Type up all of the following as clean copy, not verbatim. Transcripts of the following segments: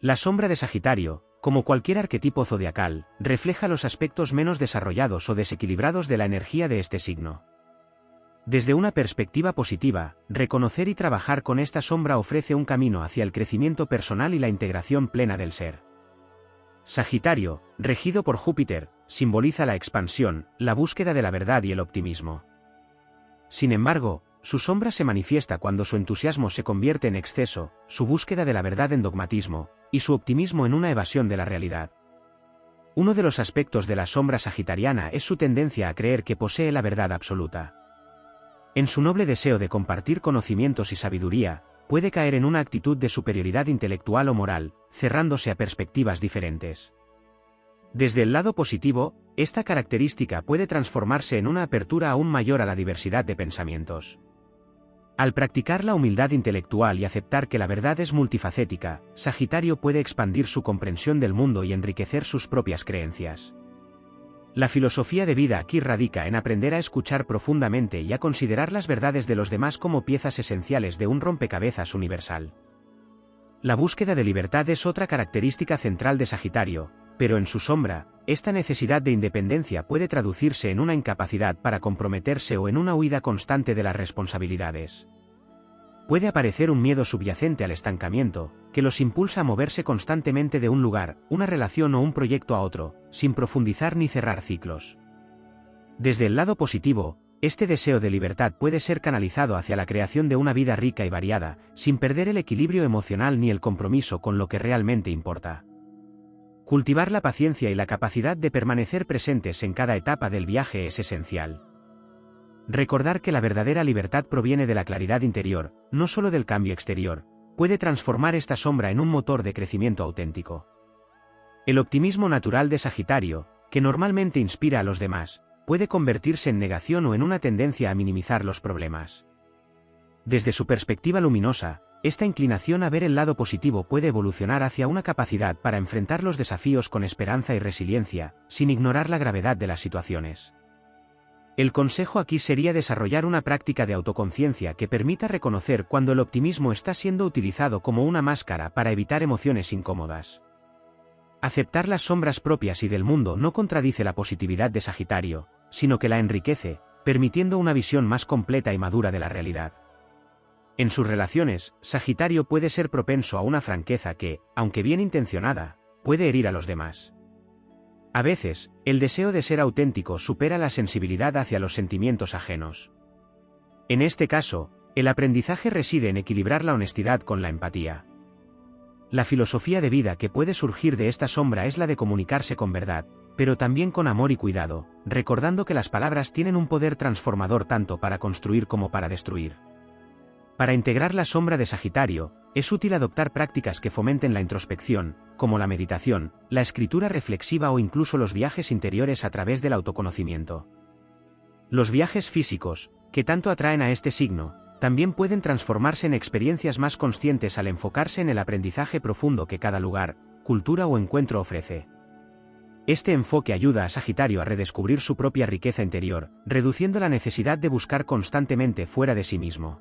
La sombra de Sagitario, como cualquier arquetipo zodiacal, refleja los aspectos menos desarrollados o desequilibrados de la energía de este signo. Desde una perspectiva positiva, reconocer y trabajar con esta sombra ofrece un camino hacia el crecimiento personal y la integración plena del ser. Sagitario, regido por Júpiter, simboliza la expansión, la búsqueda de la verdad y el optimismo. Sin embargo, su sombra se manifiesta cuando su entusiasmo se convierte en exceso, su búsqueda de la verdad en dogmatismo, y su optimismo en una evasión de la realidad. Uno de los aspectos de la sombra sagitariana es su tendencia a creer que posee la verdad absoluta. En su noble deseo de compartir conocimientos y sabiduría, puede caer en una actitud de superioridad intelectual o moral, cerrándose a perspectivas diferentes. Desde el lado positivo, esta característica puede transformarse en una apertura aún mayor a la diversidad de pensamientos. Al practicar la humildad intelectual y aceptar que la verdad es multifacética, Sagitario puede expandir su comprensión del mundo y enriquecer sus propias creencias. La filosofía de vida aquí radica en aprender a escuchar profundamente y a considerar las verdades de los demás como piezas esenciales de un rompecabezas universal. La búsqueda de libertad es otra característica central de Sagitario, pero en su sombra, esta necesidad de independencia puede traducirse en una incapacidad para comprometerse o en una huida constante de las responsabilidades. Puede aparecer un miedo subyacente al estancamiento, que los impulsa a moverse constantemente de un lugar, una relación o un proyecto a otro, sin profundizar ni cerrar ciclos. Desde el lado positivo, este deseo de libertad puede ser canalizado hacia la creación de una vida rica y variada, sin perder el equilibrio emocional ni el compromiso con lo que realmente importa. Cultivar la paciencia y la capacidad de permanecer presentes en cada etapa del viaje es esencial. Recordar que la verdadera libertad proviene de la claridad interior, no solo del cambio exterior, puede transformar esta sombra en un motor de crecimiento auténtico. El optimismo natural de Sagitario, que normalmente inspira a los demás, puede convertirse en negación o en una tendencia a minimizar los problemas. Desde su perspectiva luminosa, esta inclinación a ver el lado positivo puede evolucionar hacia una capacidad para enfrentar los desafíos con esperanza y resiliencia, sin ignorar la gravedad de las situaciones. El consejo aquí sería desarrollar una práctica de autoconciencia que permita reconocer cuando el optimismo está siendo utilizado como una máscara para evitar emociones incómodas. Aceptar las sombras propias y del mundo no contradice la positividad de Sagitario, sino que la enriquece, permitiendo una visión más completa y madura de la realidad. En sus relaciones, Sagitario puede ser propenso a una franqueza que, aunque bien intencionada, puede herir a los demás. A veces, el deseo de ser auténtico supera la sensibilidad hacia los sentimientos ajenos. En este caso, el aprendizaje reside en equilibrar la honestidad con la empatía. La filosofía de vida que puede surgir de esta sombra es la de comunicarse con verdad, pero también con amor y cuidado, recordando que las palabras tienen un poder transformador tanto para construir como para destruir. Para integrar la sombra de Sagitario, es útil adoptar prácticas que fomenten la introspección, como la meditación, la escritura reflexiva o incluso los viajes interiores a través del autoconocimiento. Los viajes físicos, que tanto atraen a este signo, también pueden transformarse en experiencias más conscientes al enfocarse en el aprendizaje profundo que cada lugar, cultura o encuentro ofrece. Este enfoque ayuda a Sagitario a redescubrir su propia riqueza interior, reduciendo la necesidad de buscar constantemente fuera de sí mismo.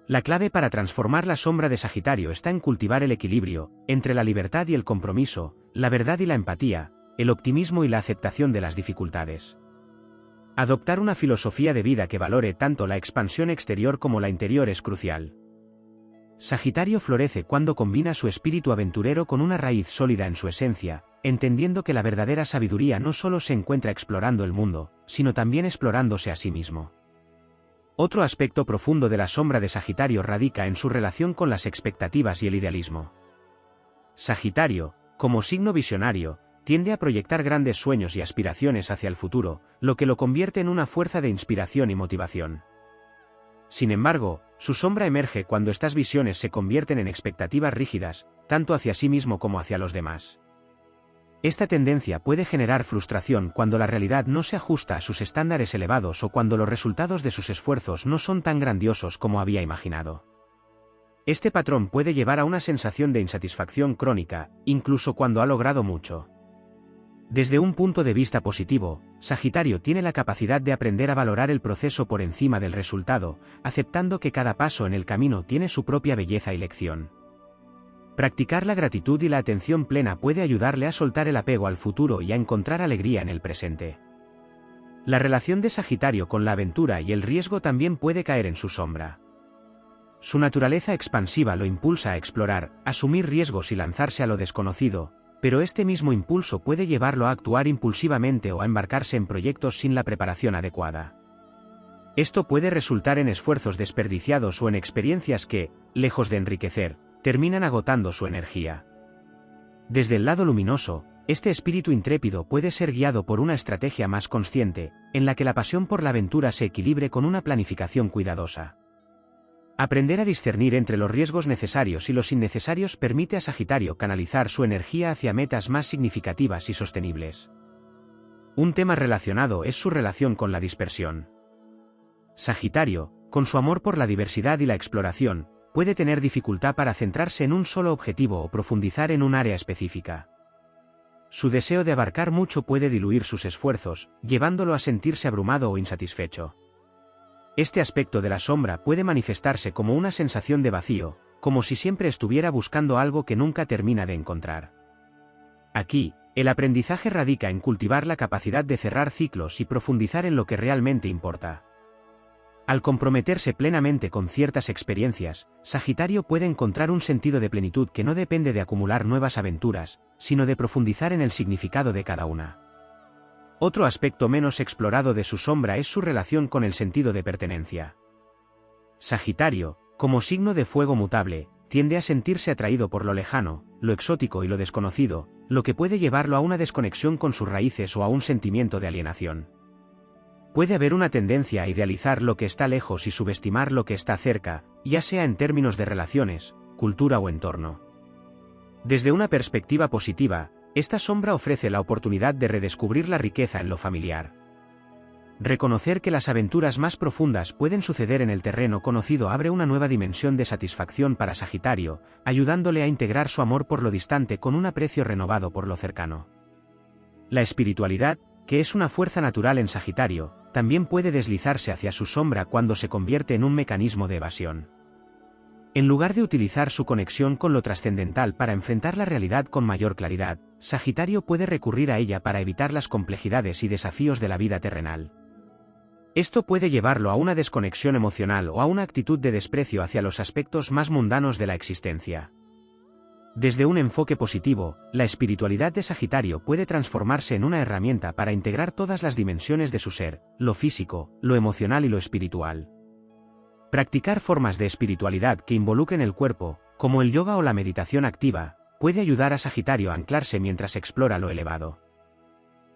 La clave para transformar la sombra de Sagitario está en cultivar el equilibrio entre la libertad y el compromiso, la verdad y la empatía, el optimismo y la aceptación de las dificultades. Adoptar una filosofía de vida que valore tanto la expansión exterior como la interior es crucial. Sagitario florece cuando combina su espíritu aventurero con una raíz sólida en su esencia, entendiendo que la verdadera sabiduría no solo se encuentra explorando el mundo, sino también explorándose a sí mismo. Otro aspecto profundo de la sombra de Sagitario radica en su relación con las expectativas y el idealismo. Sagitario, como signo visionario, tiende a proyectar grandes sueños y aspiraciones hacia el futuro, lo que lo convierte en una fuerza de inspiración y motivación. Sin embargo, su sombra emerge cuando estas visiones se convierten en expectativas rígidas, tanto hacia sí mismo como hacia los demás. Esta tendencia puede generar frustración cuando la realidad no se ajusta a sus estándares elevados o cuando los resultados de sus esfuerzos no son tan grandiosos como había imaginado. Este patrón puede llevar a una sensación de insatisfacción crónica, incluso cuando ha logrado mucho. Desde un punto de vista positivo, Sagitario tiene la capacidad de aprender a valorar el proceso por encima del resultado, aceptando que cada paso en el camino tiene su propia belleza y lección. Practicar la gratitud y la atención plena puede ayudarle a soltar el apego al futuro y a encontrar alegría en el presente. La relación de Sagitario con la aventura y el riesgo también puede caer en su sombra. Su naturaleza expansiva lo impulsa a explorar, asumir riesgos y lanzarse a lo desconocido, pero este mismo impulso puede llevarlo a actuar impulsivamente o a embarcarse en proyectos sin la preparación adecuada. Esto puede resultar en esfuerzos desperdiciados o en experiencias que, lejos de enriquecer, terminan agotando su energía. Desde el lado luminoso, este espíritu intrépido puede ser guiado por una estrategia más consciente, en la que la pasión por la aventura se equilibre con una planificación cuidadosa. Aprender a discernir entre los riesgos necesarios y los innecesarios permite a Sagitario canalizar su energía hacia metas más significativas y sostenibles. Un tema relacionado es su relación con la dispersión. Sagitario, con su amor por la diversidad y la exploración, puede tener dificultad para centrarse en un solo objetivo o profundizar en un área específica. Su deseo de abarcar mucho puede diluir sus esfuerzos, llevándolo a sentirse abrumado o insatisfecho. Este aspecto de la sombra puede manifestarse como una sensación de vacío, como si siempre estuviera buscando algo que nunca termina de encontrar. Aquí, el aprendizaje radica en cultivar la capacidad de cerrar ciclos y profundizar en lo que realmente importa. Al comprometerse plenamente con ciertas experiencias, Sagitario puede encontrar un sentido de plenitud que no depende de acumular nuevas aventuras, sino de profundizar en el significado de cada una. Otro aspecto menos explorado de su sombra es su relación con el sentido de pertenencia. Sagitario, como signo de fuego mutable, tiende a sentirse atraído por lo lejano, lo exótico y lo desconocido, lo que puede llevarlo a una desconexión con sus raíces o a un sentimiento de alienación. Puede haber una tendencia a idealizar lo que está lejos y subestimar lo que está cerca, ya sea en términos de relaciones, cultura o entorno. Desde una perspectiva positiva, esta sombra ofrece la oportunidad de redescubrir la riqueza en lo familiar. Reconocer que las aventuras más profundas pueden suceder en el terreno conocido abre una nueva dimensión de satisfacción para Sagitario, ayudándole a integrar su amor por lo distante con un aprecio renovado por lo cercano. La espiritualidad, que es una fuerza natural en Sagitario, también puede deslizarse hacia su sombra cuando se convierte en un mecanismo de evasión. En lugar de utilizar su conexión con lo trascendental para enfrentar la realidad con mayor claridad, Sagitario puede recurrir a ella para evitar las complejidades y desafíos de la vida terrenal. Esto puede llevarlo a una desconexión emocional o a una actitud de desprecio hacia los aspectos más mundanos de la existencia. Desde un enfoque positivo, la espiritualidad de Sagitario puede transformarse en una herramienta para integrar todas las dimensiones de su ser, lo físico, lo emocional y lo espiritual. Practicar formas de espiritualidad que involucren el cuerpo, como el yoga o la meditación activa, puede ayudar a Sagitario a anclarse mientras explora lo elevado.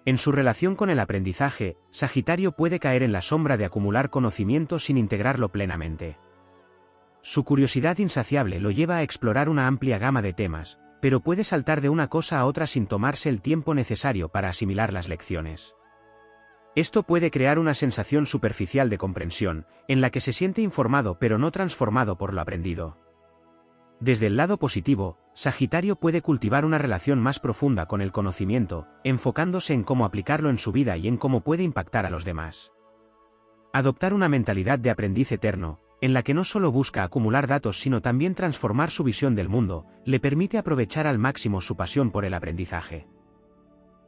En su relación con el aprendizaje, Sagitario puede caer en la sombra de acumular conocimiento sin integrarlo plenamente. Su curiosidad insaciable lo lleva a explorar una amplia gama de temas, pero puede saltar de una cosa a otra sin tomarse el tiempo necesario para asimilar las lecciones. Esto puede crear una sensación superficial de comprensión, en la que se siente informado pero no transformado por lo aprendido. Desde el lado positivo, Sagitario puede cultivar una relación más profunda con el conocimiento, enfocándose en cómo aplicarlo en su vida y en cómo puede impactar a los demás. Adoptar una mentalidad de aprendiz eterno, en la que no solo busca acumular datos sino también transformar su visión del mundo, le permite aprovechar al máximo su pasión por el aprendizaje.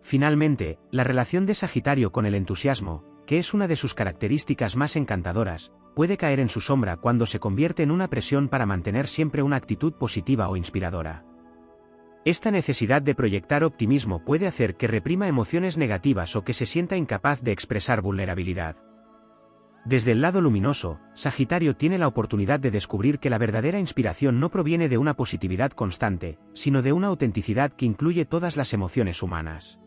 Finalmente, la relación de Sagitario con el entusiasmo, que es una de sus características más encantadoras, puede caer en su sombra cuando se convierte en una presión para mantener siempre una actitud positiva o inspiradora. Esta necesidad de proyectar optimismo puede hacer que reprima emociones negativas o que se sienta incapaz de expresar vulnerabilidad. Desde el lado luminoso, Sagitario tiene la oportunidad de descubrir que la verdadera inspiración no proviene de una positividad constante, sino de una autenticidad que incluye todas las emociones humanas.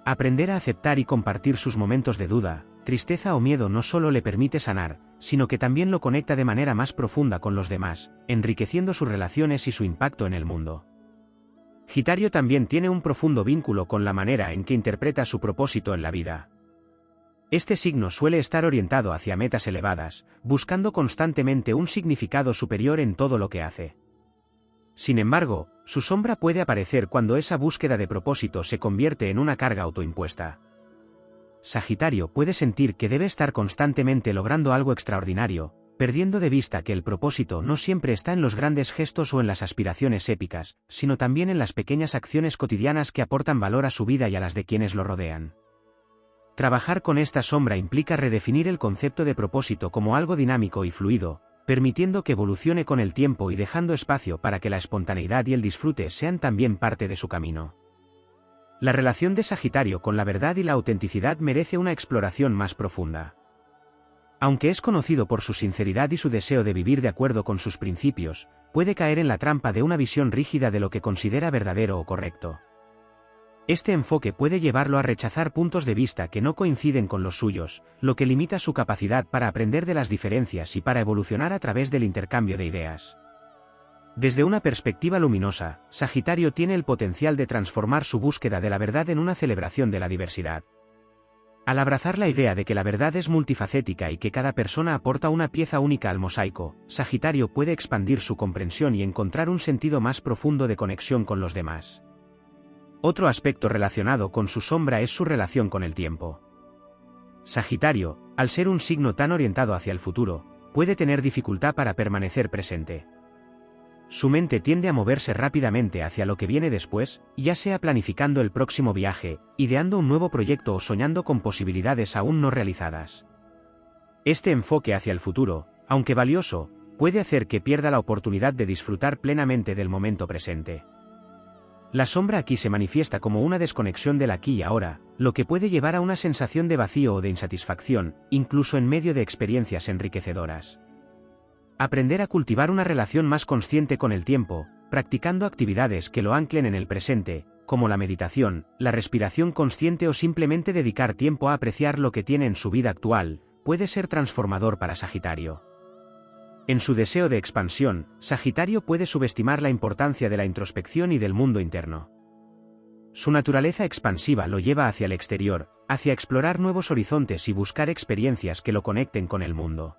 Aprender a aceptar y compartir sus momentos de duda, tristeza o miedo no solo le permite sanar, sino que también lo conecta de manera más profunda con los demás, enriqueciendo sus relaciones y su impacto en el mundo. Sagitario también tiene un profundo vínculo con la manera en que interpreta su propósito en la vida. Este signo suele estar orientado hacia metas elevadas, buscando constantemente un significado superior en todo lo que hace. Sin embargo, su sombra puede aparecer cuando esa búsqueda de propósito se convierte en una carga autoimpuesta. Sagitario puede sentir que debe estar constantemente logrando algo extraordinario, perdiendo de vista que el propósito no siempre está en los grandes gestos o en las aspiraciones épicas, sino también en las pequeñas acciones cotidianas que aportan valor a su vida y a las de quienes lo rodean. Trabajar con esta sombra implica redefinir el concepto de propósito como algo dinámico y fluido, permitiendo que evolucione con el tiempo y dejando espacio para que la espontaneidad y el disfrute sean también parte de su camino. La relación de Sagitario con la verdad y la autenticidad merece una exploración más profunda. Aunque es conocido por su sinceridad y su deseo de vivir de acuerdo con sus principios, puede caer en la trampa de una visión rígida de lo que considera verdadero o correcto. Este enfoque puede llevarlo a rechazar puntos de vista que no coinciden con los suyos, lo que limita su capacidad para aprender de las diferencias y para evolucionar a través del intercambio de ideas. Desde una perspectiva luminosa, Sagitario tiene el potencial de transformar su búsqueda de la verdad en una celebración de la diversidad. Al abrazar la idea de que la verdad es multifacética y que cada persona aporta una pieza única al mosaico, Sagitario puede expandir su comprensión y encontrar un sentido más profundo de conexión con los demás. Otro aspecto relacionado con su sombra es su relación con el tiempo. Sagitario, al ser un signo tan orientado hacia el futuro, puede tener dificultad para permanecer presente. Su mente tiende a moverse rápidamente hacia lo que viene después, ya sea planificando el próximo viaje, ideando un nuevo proyecto o soñando con posibilidades aún no realizadas. Este enfoque hacia el futuro, aunque valioso, puede hacer que pierda la oportunidad de disfrutar plenamente del momento presente. La sombra aquí se manifiesta como una desconexión del aquí y ahora, lo que puede llevar a una sensación de vacío o de insatisfacción, incluso en medio de experiencias enriquecedoras. Aprender a cultivar una relación más consciente con el tiempo, practicando actividades que lo anclen en el presente, como la meditación, la respiración consciente o simplemente dedicar tiempo a apreciar lo que tiene en su vida actual, puede ser transformador para Sagitario. En su deseo de expansión, Sagitario puede subestimar la importancia de la introspección y del mundo interno. Su naturaleza expansiva lo lleva hacia el exterior, hacia explorar nuevos horizontes y buscar experiencias que lo conecten con el mundo.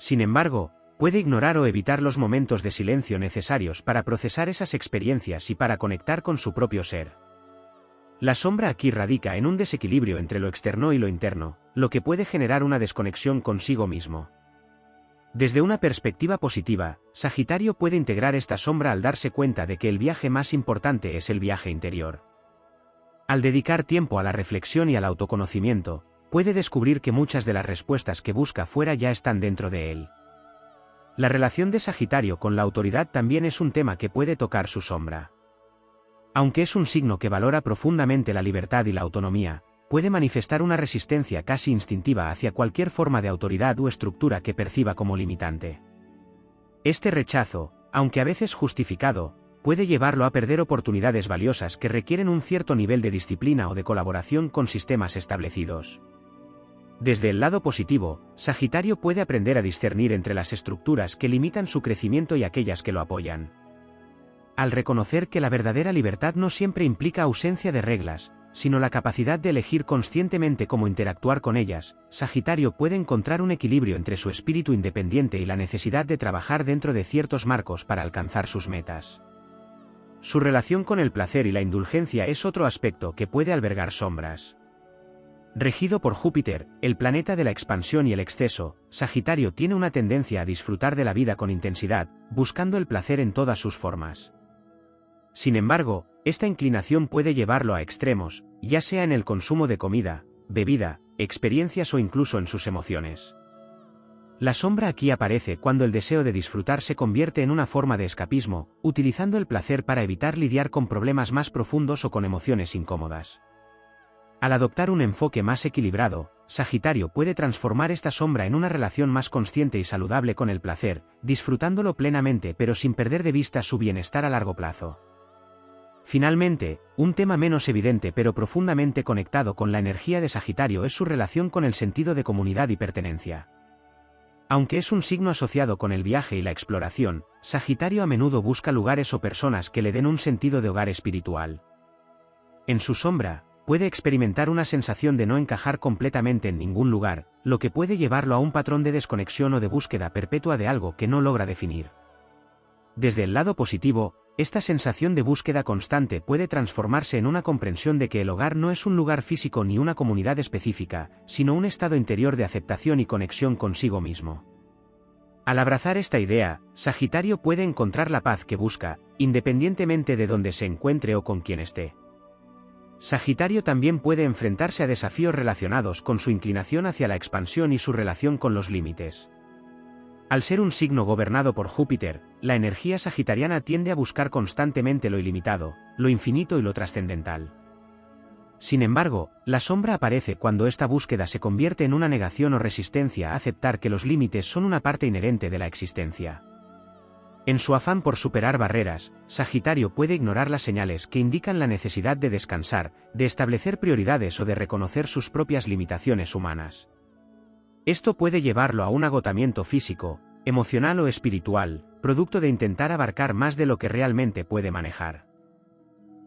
Sin embargo, puede ignorar o evitar los momentos de silencio necesarios para procesar esas experiencias y para conectar con su propio ser. La sombra aquí radica en un desequilibrio entre lo externo y lo interno, lo que puede generar una desconexión consigo mismo. Desde una perspectiva positiva, Sagitario puede integrar esta sombra al darse cuenta de que el viaje más importante es el viaje interior. Al dedicar tiempo a la reflexión y al autoconocimiento, puede descubrir que muchas de las respuestas que busca fuera ya están dentro de él. La relación de Sagitario con la autoridad también es un tema que puede tocar su sombra. Aunque es un signo que valora profundamente la libertad y la autonomía, puede manifestar una resistencia casi instintiva hacia cualquier forma de autoridad o estructura que perciba como limitante. Este rechazo, aunque a veces justificado, puede llevarlo a perder oportunidades valiosas que requieren un cierto nivel de disciplina o de colaboración con sistemas establecidos. Desde el lado positivo, Sagitario puede aprender a discernir entre las estructuras que limitan su crecimiento y aquellas que lo apoyan. Al reconocer que la verdadera libertad no siempre implica ausencia de reglas, sino la capacidad de elegir conscientemente cómo interactuar con ellas, Sagitario puede encontrar un equilibrio entre su espíritu independiente y la necesidad de trabajar dentro de ciertos marcos para alcanzar sus metas. Su relación con el placer y la indulgencia es otro aspecto que puede albergar sombras. Regido por Júpiter, el planeta de la expansión y el exceso, Sagitario tiene una tendencia a disfrutar de la vida con intensidad, buscando el placer en todas sus formas. Sin embargo, esta inclinación puede llevarlo a extremos, ya sea en el consumo de comida, bebida, experiencias o incluso en sus emociones. La sombra aquí aparece cuando el deseo de disfrutar se convierte en una forma de escapismo, utilizando el placer para evitar lidiar con problemas más profundos o con emociones incómodas. Al adoptar un enfoque más equilibrado, Sagitario puede transformar esta sombra en una relación más consciente y saludable con el placer, disfrutándolo plenamente pero sin perder de vista su bienestar a largo plazo. Finalmente, un tema menos evidente pero profundamente conectado con la energía de Sagitario es su relación con el sentido de comunidad y pertenencia. Aunque es un signo asociado con el viaje y la exploración, Sagitario a menudo busca lugares o personas que le den un sentido de hogar espiritual. En su sombra, puede experimentar una sensación de no encajar completamente en ningún lugar, lo que puede llevarlo a un patrón de desconexión o de búsqueda perpetua de algo que no logra definir. Desde el lado positivo, esta sensación de búsqueda constante puede transformarse en una comprensión de que el hogar no es un lugar físico ni una comunidad específica, sino un estado interior de aceptación y conexión consigo mismo. Al abrazar esta idea, Sagitario puede encontrar la paz que busca, independientemente de dónde se encuentre o con quién esté. Sagitario también puede enfrentarse a desafíos relacionados con su inclinación hacia la expansión y su relación con los límites. Al ser un signo gobernado por Júpiter, la energía sagitariana tiende a buscar constantemente lo ilimitado, lo infinito y lo trascendental. Sin embargo, la sombra aparece cuando esta búsqueda se convierte en una negación o resistencia a aceptar que los límites son una parte inherente de la existencia. En su afán por superar barreras, Sagitario puede ignorar las señales que indican la necesidad de descansar, de establecer prioridades o de reconocer sus propias limitaciones humanas. Esto puede llevarlo a un agotamiento físico, emocional o espiritual, producto de intentar abarcar más de lo que realmente puede manejar.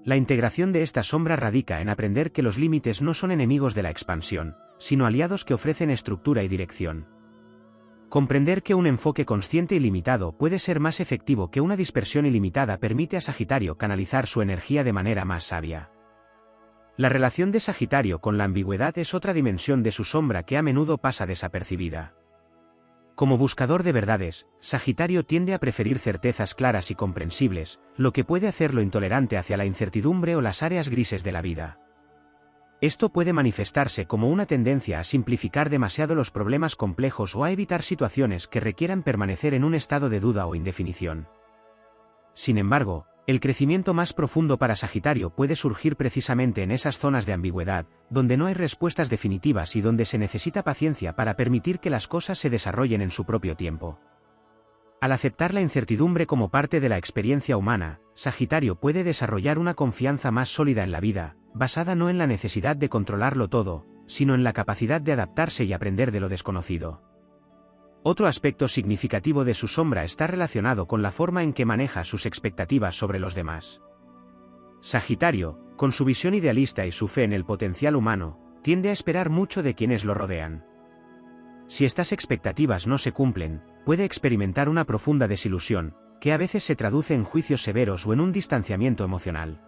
La integración de esta sombra radica en aprender que los límites no son enemigos de la expansión, sino aliados que ofrecen estructura y dirección. Comprender que un enfoque consciente y limitado puede ser más efectivo que una dispersión ilimitada permite a Sagitario canalizar su energía de manera más sabia. La relación de Sagitario con la ambigüedad es otra dimensión de su sombra que a menudo pasa desapercibida. Como buscador de verdades, Sagitario tiende a preferir certezas claras y comprensibles, lo que puede hacerlo intolerante hacia la incertidumbre o las áreas grises de la vida. Esto puede manifestarse como una tendencia a simplificar demasiado los problemas complejos o a evitar situaciones que requieran permanecer en un estado de duda o indefinición. Sin embargo, el crecimiento más profundo para Sagitario puede surgir precisamente en esas zonas de ambigüedad, donde no hay respuestas definitivas y donde se necesita paciencia para permitir que las cosas se desarrollen en su propio tiempo. Al aceptar la incertidumbre como parte de la experiencia humana, Sagitario puede desarrollar una confianza más sólida en la vida, basada no en la necesidad de controlarlo todo, sino en la capacidad de adaptarse y aprender de lo desconocido. Otro aspecto significativo de su sombra está relacionado con la forma en que maneja sus expectativas sobre los demás. Sagitario, con su visión idealista y su fe en el potencial humano, tiende a esperar mucho de quienes lo rodean. Si estas expectativas no se cumplen, puede experimentar una profunda desilusión, que a veces se traduce en juicios severos o en un distanciamiento emocional.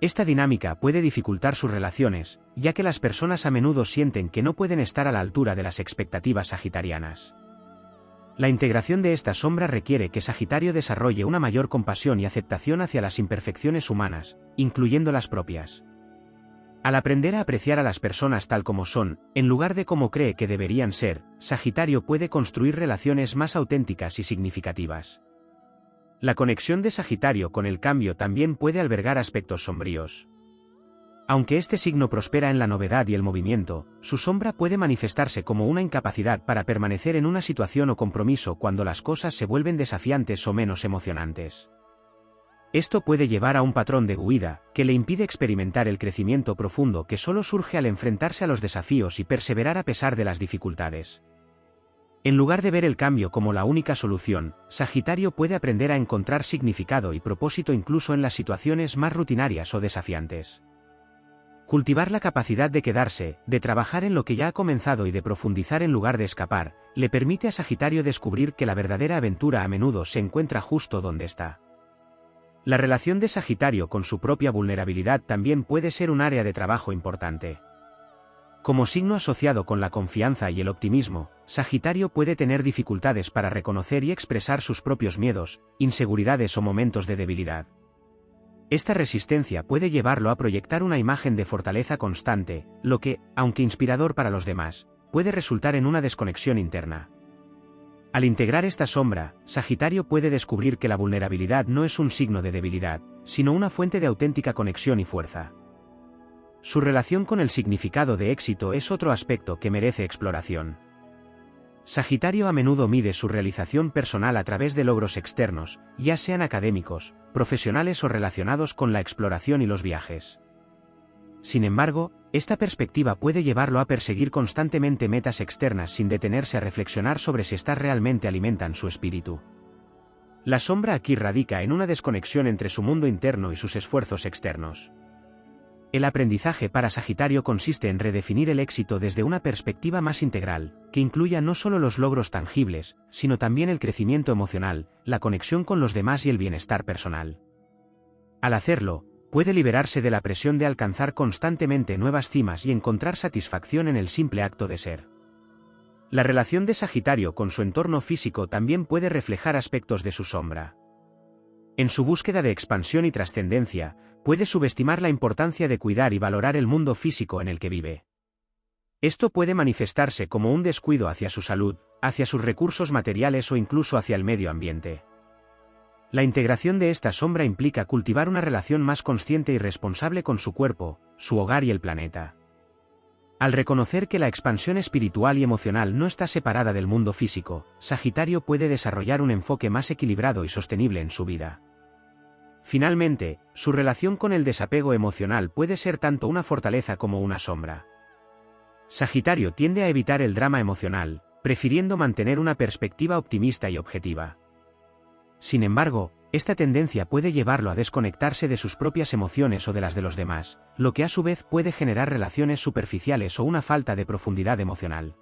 Esta dinámica puede dificultar sus relaciones, ya que las personas a menudo sienten que no pueden estar a la altura de las expectativas sagitarianas. La integración de esta sombra requiere que Sagitario desarrolle una mayor compasión y aceptación hacia las imperfecciones humanas, incluyendo las propias. Al aprender a apreciar a las personas tal como son, en lugar de como cree que deberían ser, Sagitario puede construir relaciones más auténticas y significativas. La conexión de Sagitario con el cambio también puede albergar aspectos sombríos. Aunque este signo prospera en la novedad y el movimiento, su sombra puede manifestarse como una incapacidad para permanecer en una situación o compromiso cuando las cosas se vuelven desafiantes o menos emocionantes. Esto puede llevar a un patrón de huida, que le impide experimentar el crecimiento profundo que solo surge al enfrentarse a los desafíos y perseverar a pesar de las dificultades. En lugar de ver el cambio como la única solución, Sagitario puede aprender a encontrar significado y propósito incluso en las situaciones más rutinarias o desafiantes. Cultivar la capacidad de quedarse, de trabajar en lo que ya ha comenzado y de profundizar en lugar de escapar, le permite a Sagitario descubrir que la verdadera aventura a menudo se encuentra justo donde está. La relación de Sagitario con su propia vulnerabilidad también puede ser un área de trabajo importante. Como signo asociado con la confianza y el optimismo, Sagitario puede tener dificultades para reconocer y expresar sus propios miedos, inseguridades o momentos de debilidad. Esta resistencia puede llevarlo a proyectar una imagen de fortaleza constante, lo que, aunque inspirador para los demás, puede resultar en una desconexión interna. Al integrar esta sombra, Sagitario puede descubrir que la vulnerabilidad no es un signo de debilidad, sino una fuente de auténtica conexión y fuerza. Su relación con el significado de éxito es otro aspecto que merece exploración. Sagitario a menudo mide su realización personal a través de logros externos, ya sean académicos, profesionales o relacionados con la exploración y los viajes. Sin embargo, esta perspectiva puede llevarlo a perseguir constantemente metas externas sin detenerse a reflexionar sobre si éstas realmente alimentan su espíritu. La sombra aquí radica en una desconexión entre su mundo interno y sus esfuerzos externos. El aprendizaje para Sagitario consiste en redefinir el éxito desde una perspectiva más integral, que incluya no solo los logros tangibles, sino también el crecimiento emocional, la conexión con los demás y el bienestar personal. Al hacerlo, puede liberarse de la presión de alcanzar constantemente nuevas cimas y encontrar satisfacción en el simple acto de ser. La relación de Sagitario con su entorno físico también puede reflejar aspectos de su sombra. En su búsqueda de expansión y trascendencia, puede subestimar la importancia de cuidar y valorar el mundo físico en el que vive. Esto puede manifestarse como un descuido hacia su salud, hacia sus recursos materiales o incluso hacia el medio ambiente. La integración de esta sombra implica cultivar una relación más consciente y responsable con su cuerpo, su hogar y el planeta. Al reconocer que la expansión espiritual y emocional no está separada del mundo físico, Sagitario puede desarrollar un enfoque más equilibrado y sostenible en su vida. Finalmente, su relación con el desapego emocional puede ser tanto una fortaleza como una sombra. Sagitario tiende a evitar el drama emocional, prefiriendo mantener una perspectiva optimista y objetiva. Sin embargo, esta tendencia puede llevarlo a desconectarse de sus propias emociones o de las de los demás, lo que a su vez puede generar relaciones superficiales o una falta de profundidad emocional.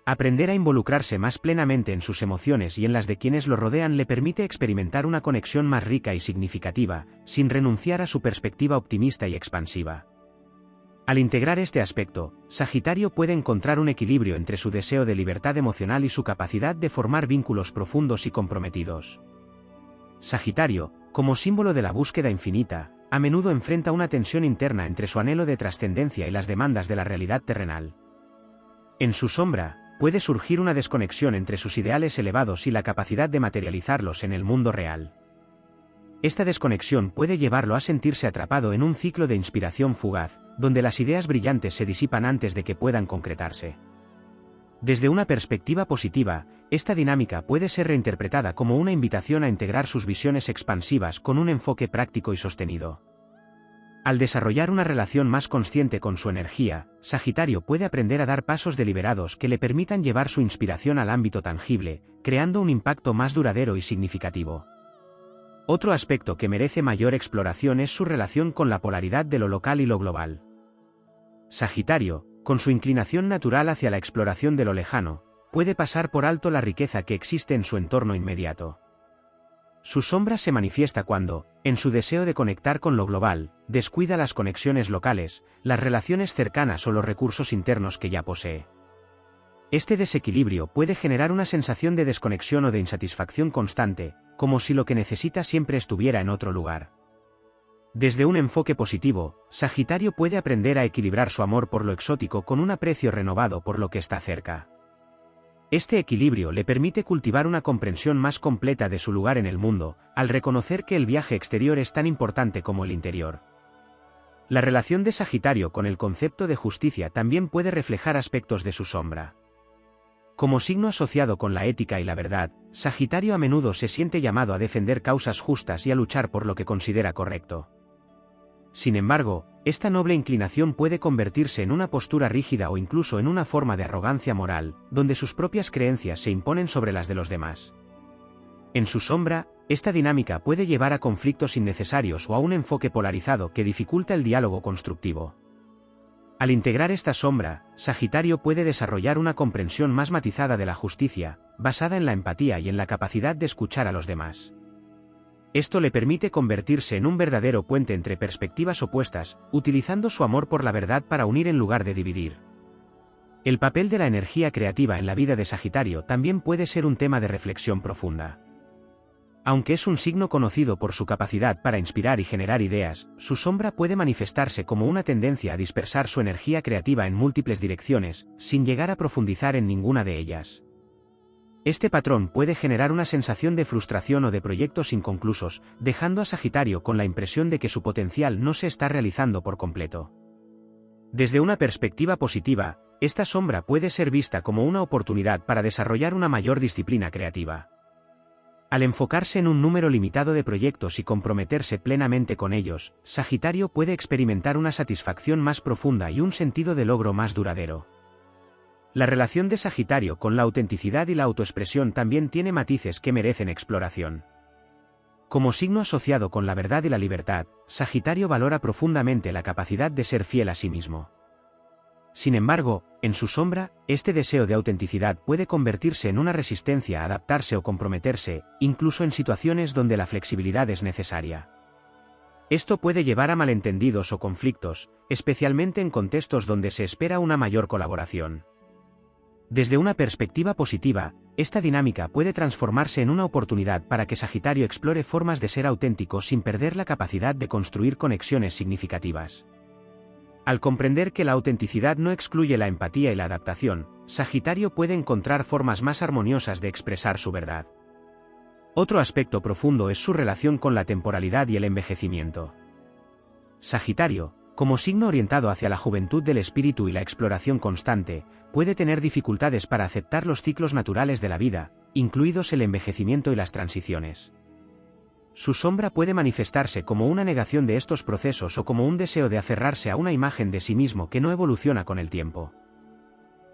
Aprender a involucrarse más plenamente en sus emociones y en las de quienes lo rodean le permite experimentar una conexión más rica y significativa, sin renunciar a su perspectiva optimista y expansiva. Al integrar este aspecto, Sagitario puede encontrar un equilibrio entre su deseo de libertad emocional y su capacidad de formar vínculos profundos y comprometidos. Sagitario, como símbolo de la búsqueda infinita, a menudo enfrenta una tensión interna entre su anhelo de trascendencia y las demandas de la realidad terrenal. En su sombra, puede surgir una desconexión entre sus ideales elevados y la capacidad de materializarlos en el mundo real. Esta desconexión puede llevarlo a sentirse atrapado en un ciclo de inspiración fugaz, donde las ideas brillantes se disipan antes de que puedan concretarse. Desde una perspectiva positiva, esta dinámica puede ser reinterpretada como una invitación a integrar sus visiones expansivas con un enfoque práctico y sostenido. Al desarrollar una relación más consciente con su energía, Sagitario puede aprender a dar pasos deliberados que le permitan llevar su inspiración al ámbito tangible, creando un impacto más duradero y significativo. Otro aspecto que merece mayor exploración es su relación con la polaridad de lo local y lo global. Sagitario, con su inclinación natural hacia la exploración de lo lejano, puede pasar por alto la riqueza que existe en su entorno inmediato. Su sombra se manifiesta cuando, en su deseo de conectar con lo global, descuida las conexiones locales, las relaciones cercanas o los recursos internos que ya posee. Este desequilibrio puede generar una sensación de desconexión o de insatisfacción constante, como si lo que necesita siempre estuviera en otro lugar. Desde un enfoque positivo, Sagitario puede aprender a equilibrar su amor por lo exótico con un aprecio renovado por lo que está cerca. Este equilibrio le permite cultivar una comprensión más completa de su lugar en el mundo, al reconocer que el viaje exterior es tan importante como el interior. La relación de Sagitario con el concepto de justicia también puede reflejar aspectos de su sombra. Como signo asociado con la ética y la verdad, Sagitario a menudo se siente llamado a defender causas justas y a luchar por lo que considera correcto. Sin embargo, esta noble inclinación puede convertirse en una postura rígida o incluso en una forma de arrogancia moral, donde sus propias creencias se imponen sobre las de los demás. En su sombra, esta dinámica puede llevar a conflictos innecesarios o a un enfoque polarizado que dificulta el diálogo constructivo. Al integrar esta sombra, Sagitario puede desarrollar una comprensión más matizada de la justicia, basada en la empatía y en la capacidad de escuchar a los demás. Esto le permite convertirse en un verdadero puente entre perspectivas opuestas, utilizando su amor por la verdad para unir en lugar de dividir. El papel de la energía creativa en la vida de Sagitario también puede ser un tema de reflexión profunda. Aunque es un signo conocido por su capacidad para inspirar y generar ideas, su sombra puede manifestarse como una tendencia a dispersar su energía creativa en múltiples direcciones, sin llegar a profundizar en ninguna de ellas. Este patrón puede generar una sensación de frustración o de proyectos inconclusos, dejando a Sagitario con la impresión de que su potencial no se está realizando por completo. Desde una perspectiva positiva, esta sombra puede ser vista como una oportunidad para desarrollar una mayor disciplina creativa. Al enfocarse en un número limitado de proyectos y comprometerse plenamente con ellos, Sagitario puede experimentar una satisfacción más profunda y un sentido de logro más duradero. La relación de Sagitario con la autenticidad y la autoexpresión también tiene matices que merecen exploración. Como signo asociado con la verdad y la libertad, Sagitario valora profundamente la capacidad de ser fiel a sí mismo. Sin embargo, en su sombra, este deseo de autenticidad puede convertirse en una resistencia a adaptarse o comprometerse, incluso en situaciones donde la flexibilidad es necesaria. Esto puede llevar a malentendidos o conflictos, especialmente en contextos donde se espera una mayor colaboración. Desde una perspectiva positiva, esta dinámica puede transformarse en una oportunidad para que Sagitario explore formas de ser auténtico sin perder la capacidad de construir conexiones significativas. Al comprender que la autenticidad no excluye la empatía y la adaptación, Sagitario puede encontrar formas más armoniosas de expresar su verdad. Otro aspecto profundo es su relación con la temporalidad y el envejecimiento. Sagitario, como signo orientado hacia la juventud del espíritu y la exploración constante, puede tener dificultades para aceptar los ciclos naturales de la vida, incluidos el envejecimiento y las transiciones. Su sombra puede manifestarse como una negación de estos procesos o como un deseo de aferrarse a una imagen de sí mismo que no evoluciona con el tiempo.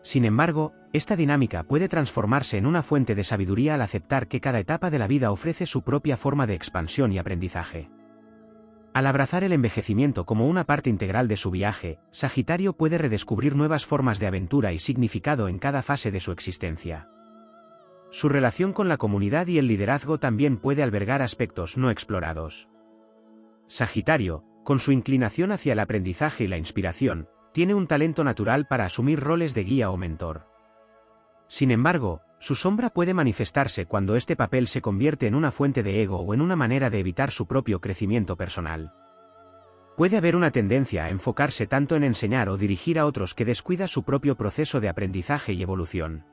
Sin embargo, esta dinámica puede transformarse en una fuente de sabiduría al aceptar que cada etapa de la vida ofrece su propia forma de expansión y aprendizaje. Al abrazar el envejecimiento como una parte integral de su viaje, Sagitario puede redescubrir nuevas formas de aventura y significado en cada fase de su existencia. Su relación con la comunidad y el liderazgo también puede albergar aspectos no explorados. Sagitario, con su inclinación hacia el aprendizaje y la inspiración, tiene un talento natural para asumir roles de guía o mentor. Sin embargo, su sombra puede manifestarse cuando este papel se convierte en una fuente de ego o en una manera de evitar su propio crecimiento personal. Puede haber una tendencia a enfocarse tanto en enseñar o dirigir a otros que descuida su propio proceso de aprendizaje y evolución.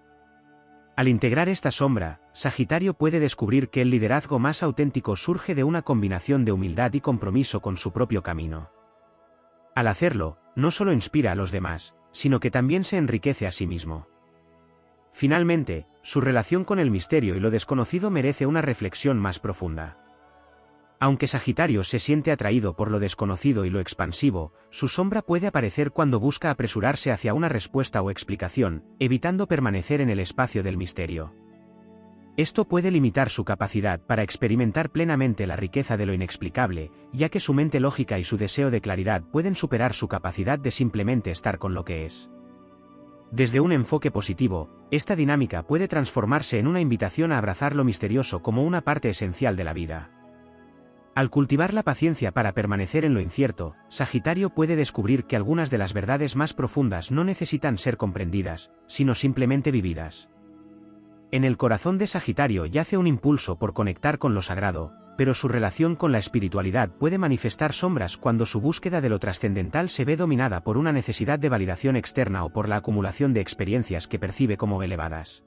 Al integrar esta sombra, Sagitario puede descubrir que el liderazgo más auténtico surge de una combinación de humildad y compromiso con su propio camino. Al hacerlo, no solo inspira a los demás, sino que también se enriquece a sí mismo. Finalmente, su relación con el misterio y lo desconocido merece una reflexión más profunda. Aunque Sagitario se siente atraído por lo desconocido y lo expansivo, su sombra puede aparecer cuando busca apresurarse hacia una respuesta o explicación, evitando permanecer en el espacio del misterio. Esto puede limitar su capacidad para experimentar plenamente la riqueza de lo inexplicable, ya que su mente lógica y su deseo de claridad pueden superar su capacidad de simplemente estar con lo que es. Desde un enfoque positivo, esta dinámica puede transformarse en una invitación a abrazar lo misterioso como una parte esencial de la vida. Al cultivar la paciencia para permanecer en lo incierto, Sagitario puede descubrir que algunas de las verdades más profundas no necesitan ser comprendidas, sino simplemente vividas. En el corazón de Sagitario yace un impulso por conectar con lo sagrado, pero su relación con la espiritualidad puede manifestar sombras cuando su búsqueda de lo trascendental se ve dominada por una necesidad de validación externa o por la acumulación de experiencias que percibe como elevadas.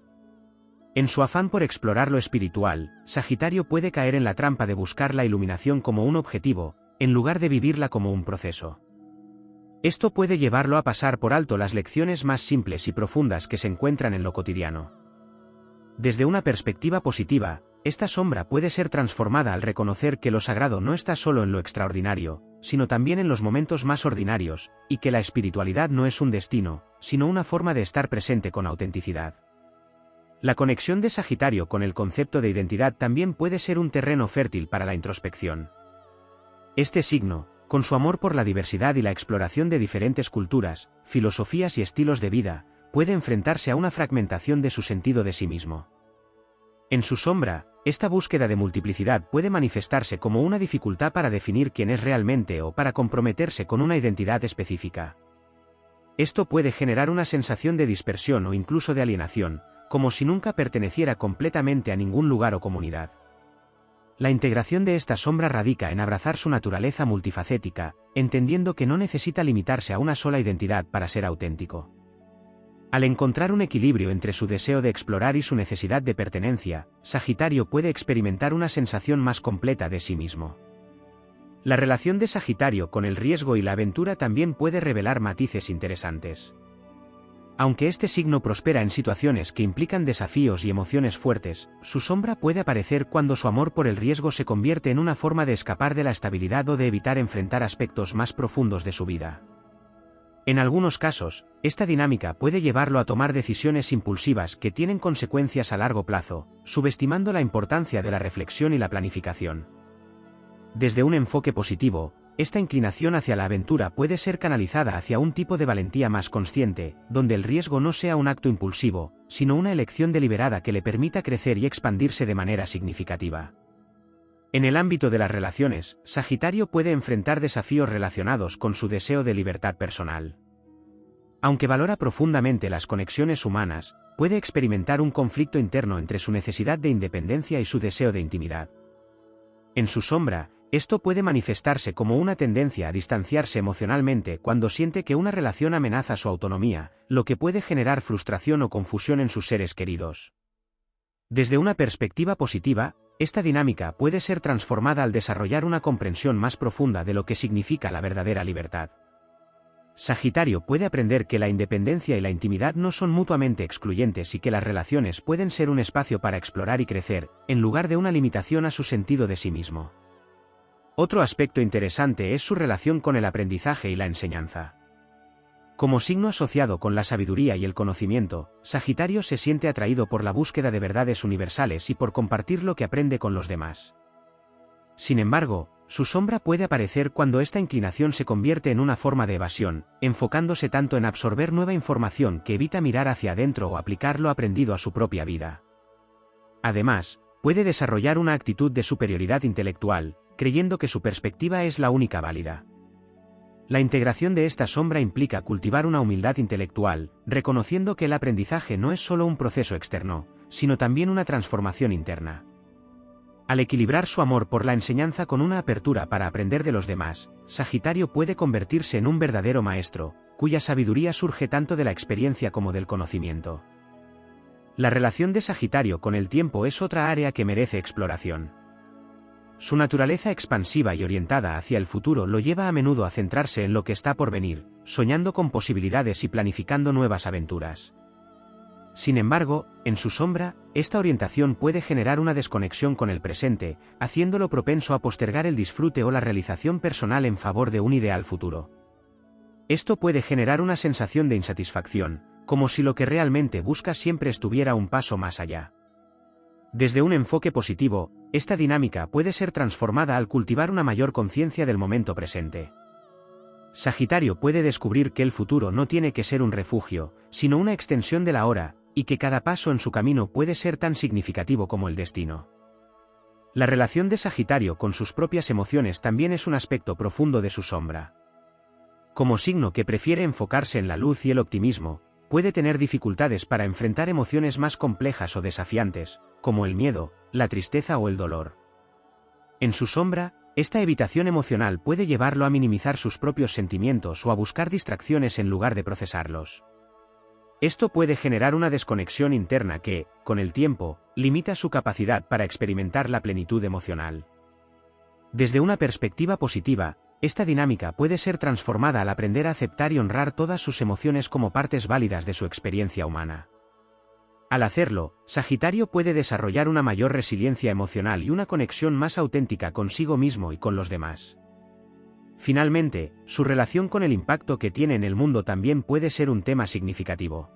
En su afán por explorar lo espiritual, Sagitario puede caer en la trampa de buscar la iluminación como un objetivo, en lugar de vivirla como un proceso. Esto puede llevarlo a pasar por alto las lecciones más simples y profundas que se encuentran en lo cotidiano. Desde una perspectiva positiva, esta sombra puede ser transformada al reconocer que lo sagrado no está solo en lo extraordinario, sino también en los momentos más ordinarios, y que la espiritualidad no es un destino, sino una forma de estar presente con autenticidad. La conexión de Sagitario con el concepto de identidad también puede ser un terreno fértil para la introspección. Este signo, con su amor por la diversidad y la exploración de diferentes culturas, filosofías y estilos de vida, puede enfrentarse a una fragmentación de su sentido de sí mismo. En su sombra, esta búsqueda de multiplicidad puede manifestarse como una dificultad para definir quién es realmente o para comprometerse con una identidad específica. Esto puede generar una sensación de dispersión o incluso de alienación, como si nunca perteneciera completamente a ningún lugar o comunidad. La integración de esta sombra radica en abrazar su naturaleza multifacética, entendiendo que no necesita limitarse a una sola identidad para ser auténtico. Al encontrar un equilibrio entre su deseo de explorar y su necesidad de pertenencia, Sagitario puede experimentar una sensación más completa de sí mismo. La relación de Sagitario con el riesgo y la aventura también puede revelar matices interesantes. Aunque este signo prospera en situaciones que implican desafíos y emociones fuertes, su sombra puede aparecer cuando su amor por el riesgo se convierte en una forma de escapar de la estabilidad o de evitar enfrentar aspectos más profundos de su vida. En algunos casos, esta dinámica puede llevarlo a tomar decisiones impulsivas que tienen consecuencias a largo plazo, subestimando la importancia de la reflexión y la planificación. Desde un enfoque positivo, esta inclinación hacia la aventura puede ser canalizada hacia un tipo de valentía más consciente, donde el riesgo no sea un acto impulsivo, sino una elección deliberada que le permita crecer y expandirse de manera significativa. En el ámbito de las relaciones, Sagitario puede enfrentar desafíos relacionados con su deseo de libertad personal. Aunque valora profundamente las conexiones humanas, puede experimentar un conflicto interno entre su necesidad de independencia y su deseo de intimidad. En su sombra, esto puede manifestarse como una tendencia a distanciarse emocionalmente cuando siente que una relación amenaza su autonomía, lo que puede generar frustración o confusión en sus seres queridos. Desde una perspectiva positiva, esta dinámica puede ser transformada al desarrollar una comprensión más profunda de lo que significa la verdadera libertad. Sagitario puede aprender que la independencia y la intimidad no son mutuamente excluyentes y que las relaciones pueden ser un espacio para explorar y crecer, en lugar de una limitación a su sentido de sí mismo. Otro aspecto interesante es su relación con el aprendizaje y la enseñanza. Como signo asociado con la sabiduría y el conocimiento, Sagitario se siente atraído por la búsqueda de verdades universales y por compartir lo que aprende con los demás. Sin embargo, su sombra puede aparecer cuando esta inclinación se convierte en una forma de evasión, enfocándose tanto en absorber nueva información que evita mirar hacia adentro o aplicar lo aprendido a su propia vida. Además, puede desarrollar una actitud de superioridad intelectual, creyendo que su perspectiva es la única válida. La integración de esta sombra implica cultivar una humildad intelectual, reconociendo que el aprendizaje no es solo un proceso externo, sino también una transformación interna. Al equilibrar su amor por la enseñanza con una apertura para aprender de los demás, Sagitario puede convertirse en un verdadero maestro, cuya sabiduría surge tanto de la experiencia como del conocimiento. La relación de Sagitario con el tiempo es otra área que merece exploración. Su naturaleza expansiva y orientada hacia el futuro lo lleva a menudo a centrarse en lo que está por venir, soñando con posibilidades y planificando nuevas aventuras. Sin embargo, en su sombra, esta orientación puede generar una desconexión con el presente, haciéndolo propenso a postergar el disfrute o la realización personal en favor de un ideal futuro. Esto puede generar una sensación de insatisfacción, como si lo que realmente busca siempre estuviera un paso más allá. Desde un enfoque positivo, esta dinámica puede ser transformada al cultivar una mayor conciencia del momento presente. Sagitario puede descubrir que el futuro no tiene que ser un refugio, sino una extensión de la hora, y que cada paso en su camino puede ser tan significativo como el destino. La relación de Sagitario con sus propias emociones también es un aspecto profundo de su sombra. Como signo que prefiere enfocarse en la luz y el optimismo, puede tener dificultades para enfrentar emociones más complejas o desafiantes, como el miedo, la tristeza o el dolor. En su sombra, esta evitación emocional puede llevarlo a minimizar sus propios sentimientos o a buscar distracciones en lugar de procesarlos. Esto puede generar una desconexión interna que, con el tiempo, limita su capacidad para experimentar la plenitud emocional. Desde una perspectiva positiva, esta dinámica puede ser transformada al aprender a aceptar y honrar todas sus emociones como partes válidas de su experiencia humana. Al hacerlo, Sagitario puede desarrollar una mayor resiliencia emocional y una conexión más auténtica consigo mismo y con los demás. Finalmente, su relación con el impacto que tiene en el mundo también puede ser un tema significativo.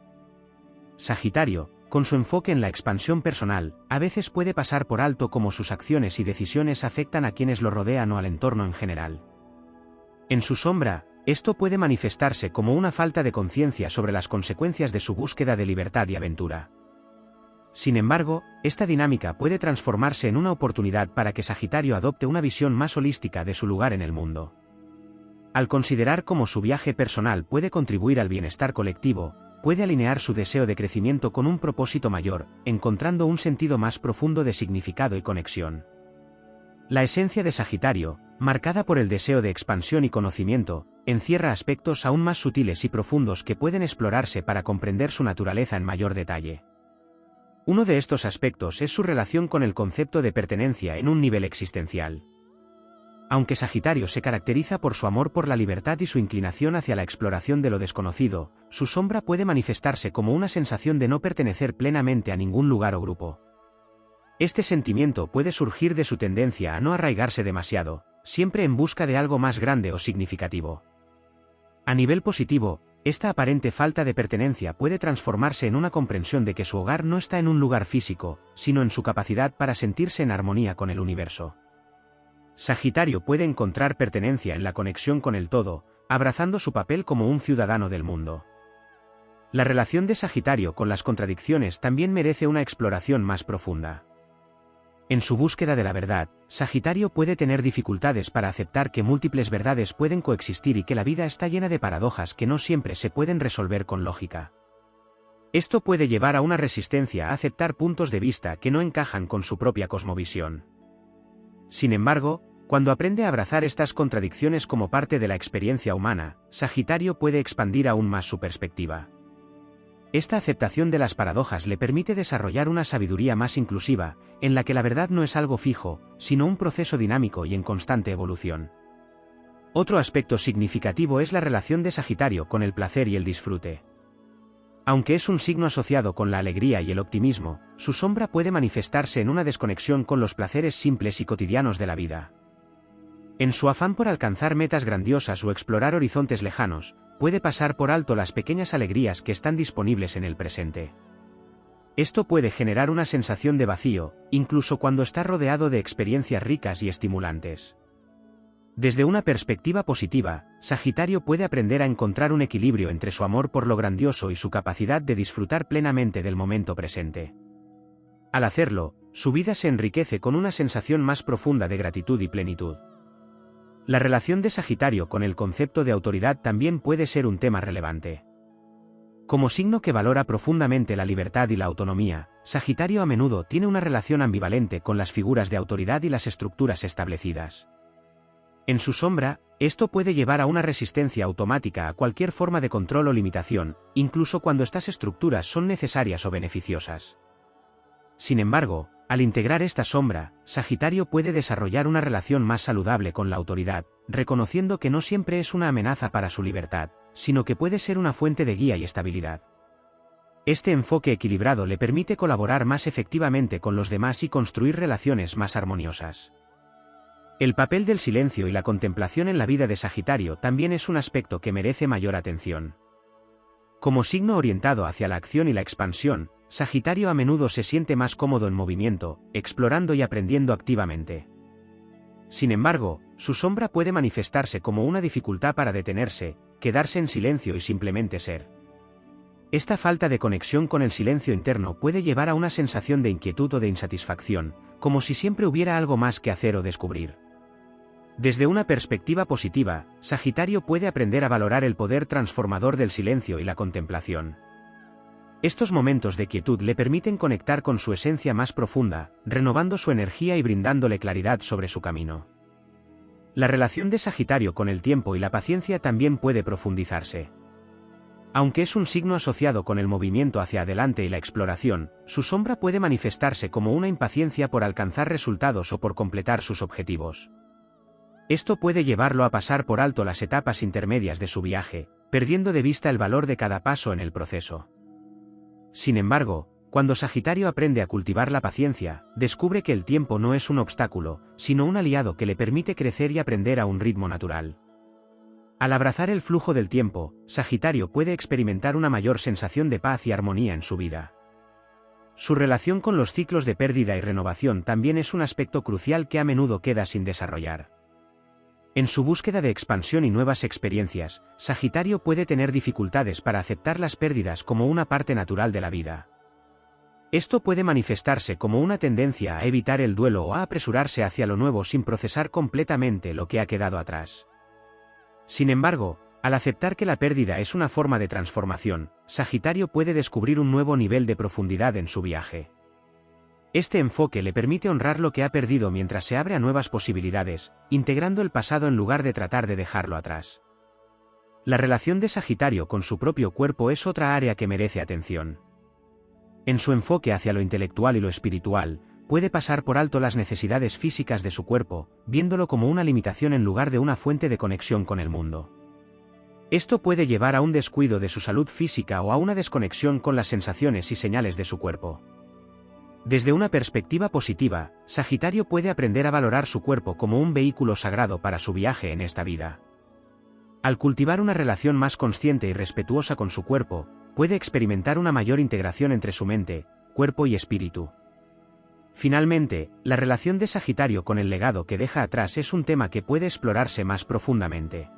Sagitario, con su enfoque en la expansión personal, a veces puede pasar por alto cómo sus acciones y decisiones afectan a quienes lo rodean o al entorno en general. En su sombra, esto puede manifestarse como una falta de conciencia sobre las consecuencias de su búsqueda de libertad y aventura. Sin embargo, esta dinámica puede transformarse en una oportunidad para que Sagitario adopte una visión más holística de su lugar en el mundo. Al considerar cómo su viaje personal puede contribuir al bienestar colectivo, puede alinear su deseo de crecimiento con un propósito mayor, encontrando un sentido más profundo de significado y conexión. La esencia de Sagitario, marcada por el deseo de expansión y conocimiento, encierra aspectos aún más sutiles y profundos que pueden explorarse para comprender su naturaleza en mayor detalle. Uno de estos aspectos es su relación con el concepto de pertenencia en un nivel existencial. Aunque Sagitario se caracteriza por su amor por la libertad y su inclinación hacia la exploración de lo desconocido, su sombra puede manifestarse como una sensación de no pertenecer plenamente a ningún lugar o grupo. Este sentimiento puede surgir de su tendencia a no arraigarse demasiado, siempre en busca de algo más grande o significativo. A nivel positivo, esta aparente falta de pertenencia puede transformarse en una comprensión de que su hogar no está en un lugar físico, sino en su capacidad para sentirse en armonía con el universo. Sagitario puede encontrar pertenencia en la conexión con el todo, abrazando su papel como un ciudadano del mundo. La relación de Sagitario con las contradicciones también merece una exploración más profunda. En su búsqueda de la verdad, Sagitario puede tener dificultades para aceptar que múltiples verdades pueden coexistir y que la vida está llena de paradojas que no siempre se pueden resolver con lógica. Esto puede llevar a una resistencia a aceptar puntos de vista que no encajan con su propia cosmovisión. Sin embargo, cuando aprende a abrazar estas contradicciones como parte de la experiencia humana, Sagitario puede expandir aún más su perspectiva. Esta aceptación de las paradojas le permite desarrollar una sabiduría más inclusiva, en la que la verdad no es algo fijo, sino un proceso dinámico y en constante evolución. Otro aspecto significativo es la relación de Sagitario con el placer y el disfrute. Aunque es un signo asociado con la alegría y el optimismo, su sombra puede manifestarse en una desconexión con los placeres simples y cotidianos de la vida. En su afán por alcanzar metas grandiosas o explorar horizontes lejanos, puede pasar por alto las pequeñas alegrías que están disponibles en el presente. Esto puede generar una sensación de vacío, incluso cuando está rodeado de experiencias ricas y estimulantes. Desde una perspectiva positiva, Sagitario puede aprender a encontrar un equilibrio entre su amor por lo grandioso y su capacidad de disfrutar plenamente del momento presente. Al hacerlo, su vida se enriquece con una sensación más profunda de gratitud y plenitud. La relación de Sagitario con el concepto de autoridad también puede ser un tema relevante. Como signo que valora profundamente la libertad y la autonomía, Sagitario a menudo tiene una relación ambivalente con las figuras de autoridad y las estructuras establecidas. En su sombra, esto puede llevar a una resistencia automática a cualquier forma de control o limitación, incluso cuando estas estructuras son necesarias o beneficiosas. Sin embargo, al integrar esta sombra, Sagitario puede desarrollar una relación más saludable con la autoridad, reconociendo que no siempre es una amenaza para su libertad, sino que puede ser una fuente de guía y estabilidad. Este enfoque equilibrado le permite colaborar más efectivamente con los demás y construir relaciones más armoniosas. El papel del silencio y la contemplación en la vida de Sagitario también es un aspecto que merece mayor atención. Como signo orientado hacia la acción y la expansión, Sagitario a menudo se siente más cómodo en movimiento, explorando y aprendiendo activamente. Sin embargo, su sombra puede manifestarse como una dificultad para detenerse, quedarse en silencio y simplemente ser. Esta falta de conexión con el silencio interno puede llevar a una sensación de inquietud o de insatisfacción, como si siempre hubiera algo más que hacer o descubrir. Desde una perspectiva positiva, Sagitario puede aprender a valorar el poder transformador del silencio y la contemplación. Estos momentos de quietud le permiten conectar con su esencia más profunda, renovando su energía y brindándole claridad sobre su camino. La relación de Sagitario con el tiempo y la paciencia también puede profundizarse. Aunque es un signo asociado con el movimiento hacia adelante y la exploración, su sombra puede manifestarse como una impaciencia por alcanzar resultados o por completar sus objetivos. Esto puede llevarlo a pasar por alto las etapas intermedias de su viaje, perdiendo de vista el valor de cada paso en el proceso. Sin embargo, cuando Sagitario aprende a cultivar la paciencia, descubre que el tiempo no es un obstáculo, sino un aliado que le permite crecer y aprender a un ritmo natural. Al abrazar el flujo del tiempo, Sagitario puede experimentar una mayor sensación de paz y armonía en su vida. Su relación con los ciclos de pérdida y renovación también es un aspecto crucial que a menudo queda sin desarrollar. En su búsqueda de expansión y nuevas experiencias, Sagitario puede tener dificultades para aceptar las pérdidas como una parte natural de la vida. Esto puede manifestarse como una tendencia a evitar el duelo o a apresurarse hacia lo nuevo sin procesar completamente lo que ha quedado atrás. Sin embargo, al aceptar que la pérdida es una forma de transformación, Sagitario puede descubrir un nuevo nivel de profundidad en su viaje. Este enfoque le permite honrar lo que ha perdido mientras se abre a nuevas posibilidades, integrando el pasado en lugar de tratar de dejarlo atrás. La relación de Sagitario con su propio cuerpo es otra área que merece atención. En su enfoque hacia lo intelectual y lo espiritual, puede pasar por alto las necesidades físicas de su cuerpo, viéndolo como una limitación en lugar de una fuente de conexión con el mundo. Esto puede llevar a un descuido de su salud física o a una desconexión con las sensaciones y señales de su cuerpo. Desde una perspectiva positiva, Sagitario puede aprender a valorar su cuerpo como un vehículo sagrado para su viaje en esta vida. Al cultivar una relación más consciente y respetuosa con su cuerpo, puede experimentar una mayor integración entre su mente, cuerpo y espíritu. Finalmente, la relación de Sagitario con el legado que deja atrás es un tema que puede explorarse más profundamente.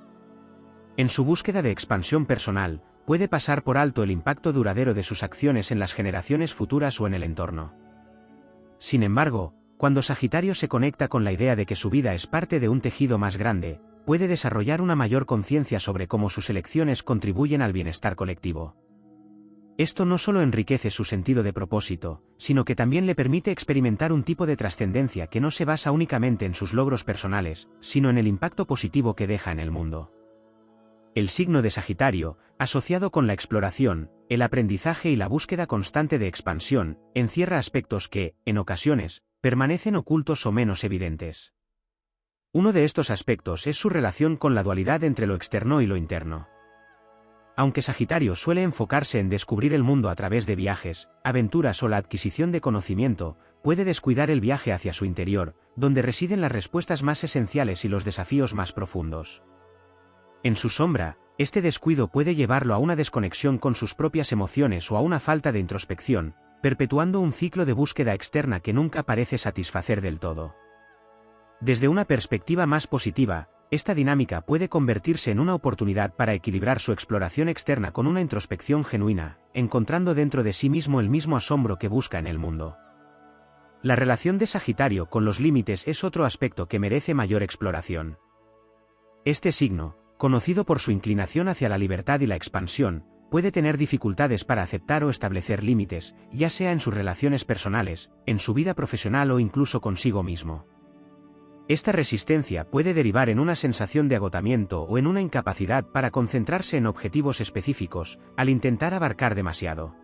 En su búsqueda de expansión personal, puede pasar por alto el impacto duradero de sus acciones en las generaciones futuras o en el entorno. Sin embargo, Cuando Sagitario se conecta con la idea de que su vida es parte de un tejido más grande, puede desarrollar una mayor conciencia sobre cómo sus elecciones contribuyen al bienestar colectivo. Esto no solo enriquece su sentido de propósito, sino que también le permite experimentar un tipo de trascendencia que no se basa únicamente en sus logros personales, sino en el impacto positivo que deja en el mundo. El signo de Sagitario, asociado con la exploración, el aprendizaje y la búsqueda constante de expansión, encierra aspectos que, en ocasiones, permanecen ocultos o menos evidentes. Uno de estos aspectos es su relación con la dualidad entre lo externo y lo interno. Aunque Sagitario suele enfocarse en descubrir el mundo a través de viajes, aventuras o la adquisición de conocimiento, puede descuidar el viaje hacia su interior, donde residen las respuestas más esenciales y los desafíos más profundos. En su sombra, este descuido puede llevarlo a una desconexión con sus propias emociones o a una falta de introspección, perpetuando un ciclo de búsqueda externa que nunca parece satisfacer del todo. Desde una perspectiva más positiva, esta dinámica puede convertirse en una oportunidad para equilibrar su exploración externa con una introspección genuina, encontrando dentro de sí mismo el mismo asombro que busca en el mundo. La relación de Sagitario con los límites es otro aspecto que merece mayor exploración. Este signo, conocido por su inclinación hacia la libertad y la expansión, puede tener dificultades para aceptar o establecer límites, ya sea en sus relaciones personales, en su vida profesional o incluso consigo mismo. Esta resistencia puede derivar en una sensación de agotamiento o en una incapacidad para concentrarse en objetivos específicos, al intentar abarcar demasiado.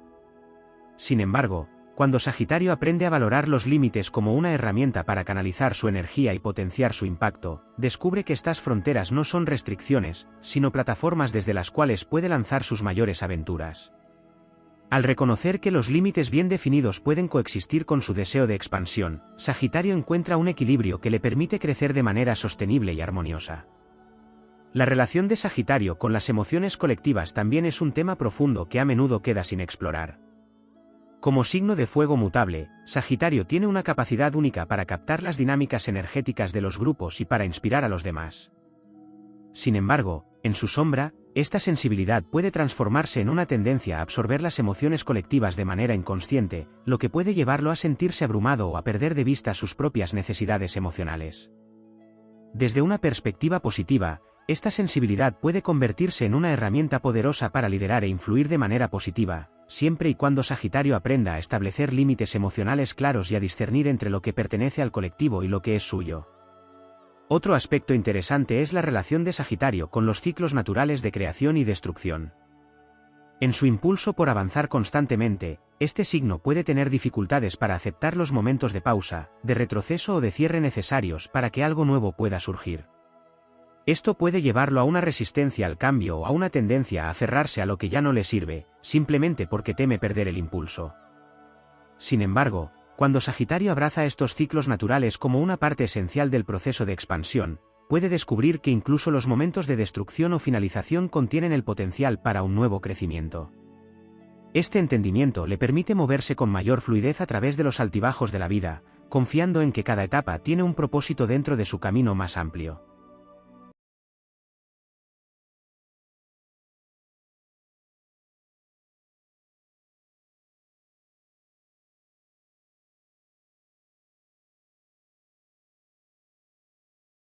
Sin embargo, cuando Sagitario aprende a valorar los límites como una herramienta para canalizar su energía y potenciar su impacto, descubre que estas fronteras no son restricciones, sino plataformas desde las cuales puede lanzar sus mayores aventuras. Al reconocer que los límites bien definidos pueden coexistir con su deseo de expansión, Sagitario encuentra un equilibrio que le permite crecer de manera sostenible y armoniosa. La relación de Sagitario con las emociones colectivas también es un tema profundo que a menudo queda sin explorar. Como signo de fuego mutable, Sagitario tiene una capacidad única para captar las dinámicas energéticas de los grupos y para inspirar a los demás. Sin embargo, en su sombra, esta sensibilidad puede transformarse en una tendencia a absorber las emociones colectivas de manera inconsciente, lo que puede llevarlo a sentirse abrumado o a perder de vista sus propias necesidades emocionales. Desde una perspectiva positiva, esta sensibilidad puede convertirse en una herramienta poderosa para liderar e influir de manera positiva, siempre y cuando Sagitario aprenda a establecer límites emocionales claros y a discernir entre lo que pertenece al colectivo y lo que es suyo. Otro aspecto interesante es la relación de Sagitario con los ciclos naturales de creación y destrucción. En su impulso por avanzar constantemente, este signo puede tener dificultades para aceptar los momentos de pausa, de retroceso o de cierre necesarios para que algo nuevo pueda surgir. Esto puede llevarlo a una resistencia al cambio o a una tendencia a aferrarse a lo que ya no le sirve, simplemente porque teme perder el impulso. Sin embargo, cuando Sagitario abraza estos ciclos naturales como una parte esencial del proceso de expansión, puede descubrir que incluso los momentos de destrucción o finalización contienen el potencial para un nuevo crecimiento. Este entendimiento le permite moverse con mayor fluidez a través de los altibajos de la vida, confiando en que cada etapa tiene un propósito dentro de su camino más amplio.